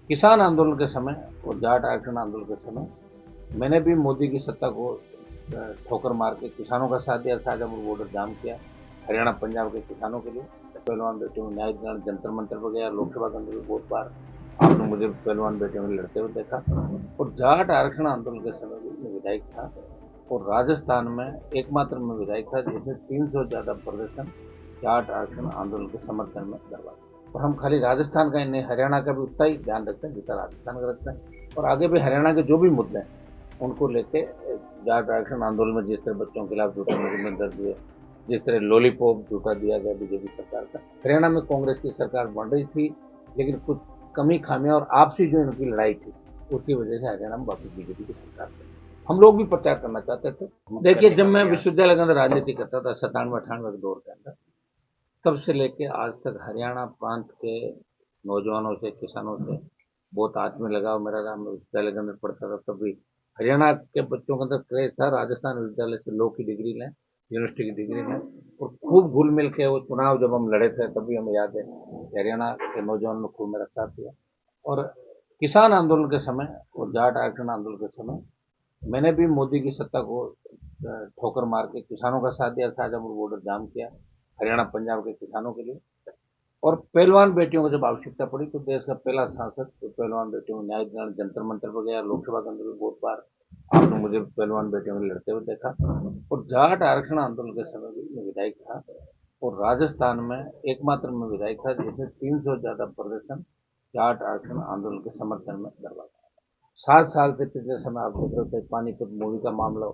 किसान आंदोलन के समय और जाट आरक्षण आंदोलन के समय मैंने भी मोदी की सत्ता को ठोकर मार के किसानों का साथ दिया, शाहजहांपुर बॉर्डर जाम किया हरियाणा पंजाब के किसानों के लिए। पहलवान बेटे में न्याय दिलाने जंतर मंतर पर गया, लोकसभा के अंदर भी बहुत बार आपने मुझे पहलवान बेटे में लड़ते हुए देखा। और जाट आरक्षण आंदोलन के समय भी मैं विधायक था और राजस्थान में एकमात्र मैं विधायक था जिसने 300 से ज्यादा प्रदर्शन जाट आरक्षण आंदोलन के समर्थन में करवाया। और हम खाली राजस्थान का ही नहीं, हरियाणा का भी उतना ही ध्यान रखते हैं जितना राजस्थान का रखते हैं। और आगे भी हरियाणा के जो भी मुद्दे हैं उनको लेके जाट आरक्षण आंदोलन में जिस तरह बच्चों के खिलाफ झूठे मुकदमे दर्ज हुए, जिस तरह लॉलीपॉप झूठा दिया गया बीजेपी सरकार का, हरियाणा में कांग्रेस की सरकार बन रही थी लेकिन कुछ कमी खामियां और आपसी जो इनकी लड़ाई थी उसकी वजह से हरियाणा में वापस बीजेपी की सरकार थी। हम लोग भी प्रचार करना चाहते थे। देखिए, जब मैं विश्वविद्यालय के अंदर राजनीति करता था 97-98 के दौर के अंदर, तब से लेके आज तक हरियाणा प्रांत के नौजवानों से, किसानों से बहुत आत्मीय लगाव मेरा रहा। मैं विश्वविद्यालय के अंदर पढ़ता था तब भी हरियाणा के बच्चों के अंदर क्रेज था राजस्थान विश्वविद्यालय से लॉ की डिग्री लें, यूनिवर्सिटी की डिग्री लें। और खूब घुल मिल के वो चुनाव जब हम लड़े थे तब भी हमें याद है कि हरियाणा के नौजवानों ने खूब मेरा साथ दिया। और किसान आंदोलन के समय और जाट आरक्षण आंदोलन के समय मैंने भी मोदी की सत्ता को ठोकर मार के किसानों का साथ दिया, शाहजहांपुर बॉर्डर जाम किया हरियाणा पंजाब के किसानों के लिए। और पहलवान बेटियों को जब आवश्यकता पड़ी तो देश का पहला सांसद तो पहलवान बेटियों में न्याय दिलाने जंतर मंतर पर गया, लोकसभा के अंदर भी बहुत बार आपने मुझे पहलवान बेटियों में लड़ते हुए देखा। और जाट आरक्षण आंदोलन के समय भी मैं विधायक था और राजस्थान में एकमात्र मैं विधायक था जिसने 300 से ज्यादा प्रदर्शन जाट आरक्षण आंदोलन के समर्थन में करवाया। 7 साल से पिछले समय आप देख रहे थे पानीपत मूवी का मामला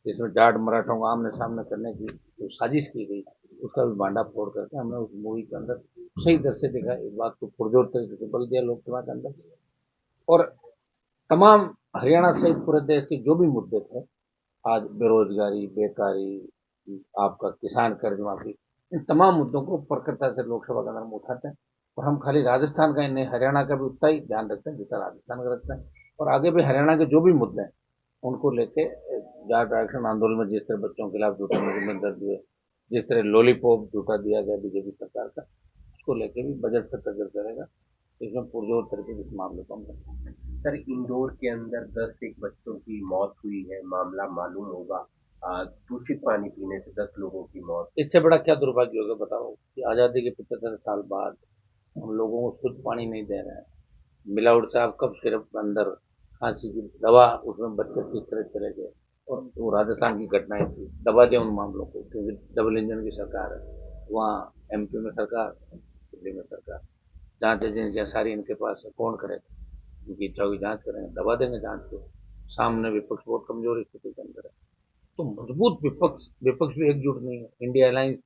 जिसमें जाट मराठों को आमने सामने करने की जो साजिश की गई उसका भी भांडा फोड़ करके हमने उस मूवी के अंदर सही तरह से देखा, इस बात को पुरजोर तरीके से बल दिया लोकसभा के अंदर। और तमाम हरियाणा सहित पूरे देश के जो भी मुद्दे थे, आज बेरोजगारी, बेकारी, आपका किसान कर्ज माफी, इन तमाम मुद्दों को प्रखरता से लोकसभा के अंदर हम उठाते हैं। और हम खाली राजस्थान का ही नहीं, हरियाणा का भी उतना ही ध्यान रखते हैं जितना राजस्थान का रखते हैं। और आगे भी हरियाणा के जो भी मुद्दे हैं उनको लेके जाट आरक्षण आंदोलन में जिस तरह बच्चों के खिलाफ झूठे मुकदमे दर्ज हुए, जिस तरह लॉलीपॉप झूठा दिया गया बीजेपी सरकार का, उसको लेके भी बजट सत्र जब करेगा इसमें पुरजोर तरीके से इस मामले को हम रखेंगे। सर, इंदौर के अंदर 10 एक बच्चों की मौत हुई है, मामला मालूम होगा। दूषित पानी पीने से 10 लोगों की मौत। इससे बड़ा क्या दुर्भाग्य होगा बताओ कि आज़ादी के 75 साल बाद हम लोगों को शुद्ध पानी नहीं दे रहे हैं। मिलावट से आप कब सिर्फ अंदर खांसी की दवा उसमें बच्चे किस तरह चले गए। और वो राजस्थान की घटनाएं थी, दबा दें उन मामलों को क्योंकि डबल इंजन की सरकार है वहाँ, एमपी में सरकार, दिल्ली में सरकार, जांच एजेंसियां सारी इनके पास है, कौन करेगा? उनकी इच्छाओं की जांच करेंगे, दबा देंगे जांच को। सामने विपक्ष बहुत कमजोर स्थिति के अंदर है। तो मजबूत विपक्ष विपक्ष भी एकजुट नहीं है। इंडिया अलायंस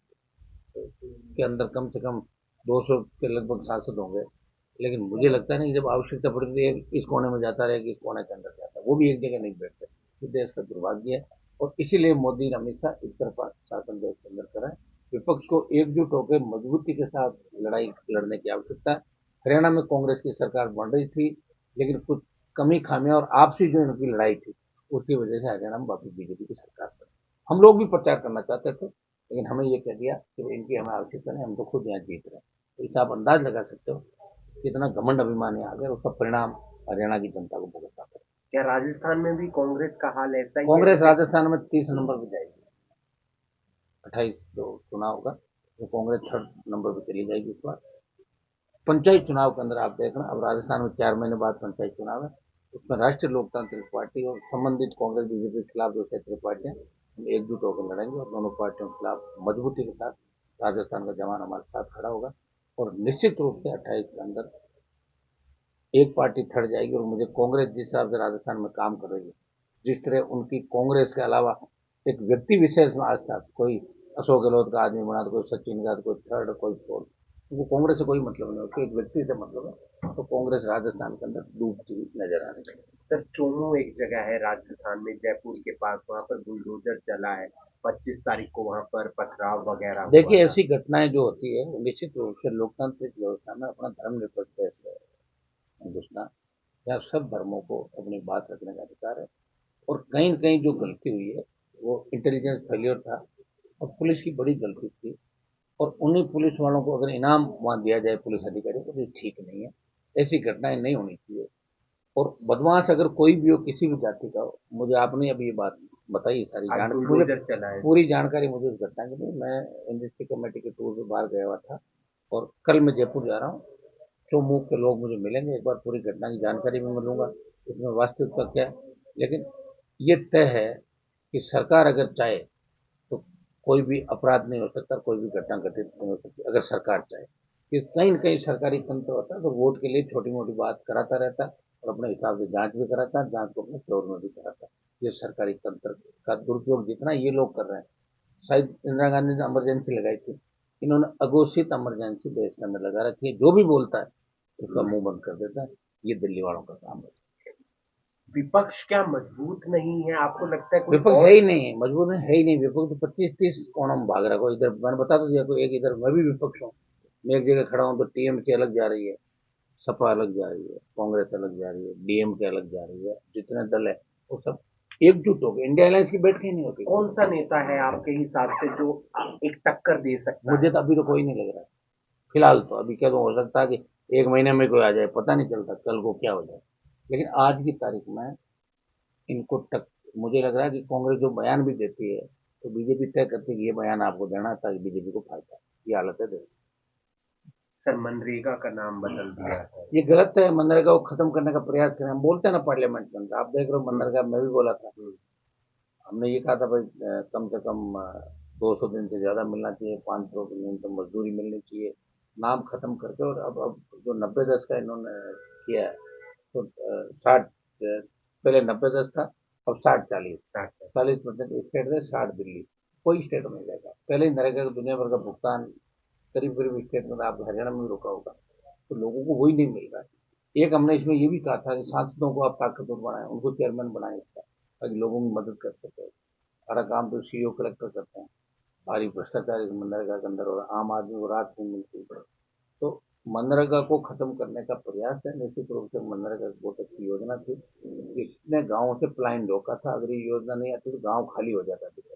के अंदर कम से कम 200 के लगभग सांसद होंगे, लेकिन मुझे लगता है नहीं जब आवश्यकता पड़ती है इस कोने में जाता रहेगा, इस कोने के अंदर जाता है, वो भी एक जगह नहीं बैठते। ये देश का दुर्भाग्य है। और इसीलिए मोदी हमेशा एक तरफा शासन देश के अंदर कराए। विपक्ष को एकजुट होकर मजबूती के साथ लड़ाई लड़ने की आवश्यकता है। हरियाणा में कांग्रेस की सरकार बन रही थी लेकिन कुछ कमी खामियां और आपसी जो इनकी लड़ाई थी उसकी वजह से हरियाणा में वापस बीजेपी की सरकार बनी। हम लोग भी प्रचार करना चाहते थे लेकिन हमें ये कह दिया कि इनकी हमें आवश्यकता नहीं, हम तो खुद यहाँ जीत रहे हैं। तो इससे आप अंदाज लगा सकते हो कितना घमंड अभिमानी आ गया, उसका परिणाम हरियाणा की जनता को भुगतना पड़ा। क्या राजस्थान में भी कांग्रेस का हाल ऐसा ही है कांग्रेस जैसे? राजस्थान में 30 नंबर पर जाएगी। 28 जो चुनाव होगा तो कांग्रेस 3rd नंबर पर चली जाएगी इस बार। पंचायत चुनाव के अंदर आप देखना, अब राजस्थान में 4 महीने बाद पंचायत चुनाव है, उसमें राष्ट्रीय लोकतांत्रिक पार्टी और संबंधित कांग्रेस बीजेपी के खिलाफ जो क्षेत्रीय पार्टियां हम एकजुट होकर लड़ेंगे और दोनों पार्टियों के खिलाफ मजबूती के साथ राजस्थान का जवान हमारे साथ खड़ा होगा। और निश्चित रूप से 28 के अंदर एक पार्टी थर्ड जाएगी। और मुझे कांग्रेस जिस हिसाब से राजस्थान में काम कर रही है, जिस तरह उनकी कांग्रेस के अलावा एक व्यक्ति विशेष में आज तक कोई अशोक गहलोत का आदमी बना, तो कोई सचिन का, तो कोई थर्ड, कोई फोर्थ, उनको कांग्रेस से कोई मतलब नहीं, उसको एक व्यक्ति से मतलब है। तो कांग्रेस राजस्थान के अंदर डूबती हुई नजर आने लगी। सर, चोमू एक जगह है राजस्थान में, जयपुर के पास, वहां पर बुलडोजर चला है। 25 तारीख को वहां पर पथराव वगैरह हुआ देखिए, था। ऐसी घटनाएं जो होती है वो निश्चित रूप से लोकतांत्रिक व्यवस्था में अपना धर्मनिरपेक्ष देश है हिंदुस्तान, यहाँ सब धर्मों को अपनी बात रखने का अधिकार है। और कहीं न कहीं जो गलती हुई है वो इंटेलिजेंस फेलियर था और पुलिस की बड़ी गलती थी। और उन्हीं पुलिस वालों को अगर इनाम वहाँ दिया जाए पुलिस अधिकारी को, तो ठीक नहीं है। ऐसी घटनाएं नहीं होनी चाहिए। और बदमाश अगर कोई भी हो, किसी भी जाति का हो, मुझे आपने अभी ये बात बताई, सारी आज मुझे बुलडोजर चला है। पूरी जानकारी मुझे उस घटना की नहीं। मैं एनडीसी कमेटी के टूर पे बाहर गया हुआ था और कल मैं जयपुर जा रहा हूँ। चौमुख के लोग मुझे मिलेंगे, एक बार पूरी घटना की जानकारी भी मिलूंगा, इसमें वास्तविकता क्या है। लेकिन ये तय है कि सरकार अगर चाहे तो कोई भी अपराध नहीं हो सकता, कोई भी घटना घटित नहीं हो सकती अगर सरकार चाहे। कि कहीं न कहीं सरकारी तंत्र होता है तो वोट के लिए छोटी मोटी बात कराता रहता है और अपने हिसाब से जांच भी कराता है, जांच को अपने फेवर में भी कराता है। ये सरकारी तंत्र का दुरुपयोग जितना ये लोग कर रहे हैं। शायद इंदिरा गांधी ने इमरजेंसी लगाई थी, इन्होंने अघोषित इमरजेंसी देश के अंदर लगा रखी है। जो भी बोलता है उसका मुंह बंद कर देता है। ये दिल्ली वालों का काम है। विपक्ष क्या मजबूत नहीं है? आपको लगता है कोई विपक्ष और? है ही नहीं, मजबूत है ही नहीं। विपक्ष तो 25-30 कोणों में भाग रहा है। इधर मैंने बता तो दिया, कोई एक इधर मैं भी विपक्ष हूँ। मैं एक जगह खड़ा हूँ तो टीएमसी अलग जा रही है, सपा अलग जा रही है, कांग्रेस अलग जा रही है, डीएमके अलग जा रही है। जितने दल है वो सब एकजुट हो गए। इंडिया अलायंस की बैठक ही नहीं होती। कौन सा नेता है आपके हिसाब से जो एक टक्कर दे सकता मुझे है? तो अभी तो कोई नहीं लग रहा है फिलहाल। तो अभी क्या तो हो सकता है कि एक महीने में कोई आ जाए, पता नहीं चलता कल को क्या हो जाए। लेकिन आज की तारीख में इनको मुझे लग रहा है कि कांग्रेस जो बयान भी देती है तो बीजेपी तय करती है कि ये बयान आपको देना है ताकि बीजेपी को फायदा है। ये हालत है। सर, मनरेगा का नाम बदल दिया है। ये गलत है। मनरेगा को खत्म करने का प्रयास करें। हम बोलते हैं ना पार्लियामेंट के अंदर, आप देख रहे हो मनरेगा, मैं भी बोला था। हम्म, हमने ये कहा था भाई कम से कम 200 दिन से ज्यादा मिलना चाहिए, 500 की न्यूनतम मजदूरी मिलनी चाहिए। नाम खत्म करके और अब जो 90-10 का इन्होंने किया है तो 60, पहले 90-10 था, अब 60-40। 60 40% स्टेट है, 60 दिल्ली। कोई स्टेट में जाएगा। पहले ही नरेगा का दुनिया भर का भुगतान करीब करीब स्टेट में, आप हरियाणा में भी रुका होगा, तो लोगों को वही नहीं मिल रहा है। एक हमने इसमें ये भी कहा था कि सांसदों को आप ताकतवर बनाएं, उनको चेयरमैन बनाएं इसका, ताकि लोगों की मदद कर सके। सारा काम तो सीईओ कलेक्टर करते हैं। भारी भ्रष्टाचार इस मनरेगा के अंदर हो रहा है, आम आदमी को रात नहीं मिलती। तो मनरेगा को खत्म करने का प्रयास है। निश्चित रूप से मनरेगा बहुत अच्छी योजना थी, इसने गाँव से पलायन रोका था। अगर ये योजना नहीं आती तो गाँव खाली हो जाता था।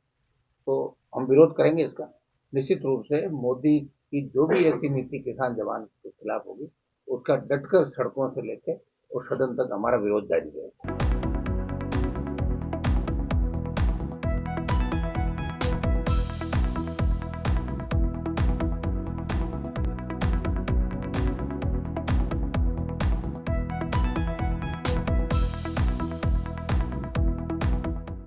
तो हम विरोध करेंगे इसका निश्चित रूप से। मोदी की जो भी ऐसी नीति किसान जवान के खिलाफ होगी, उसका डटकर सड़कों से लेकर और सदन तक हमारा विरोध जारी रहेगा।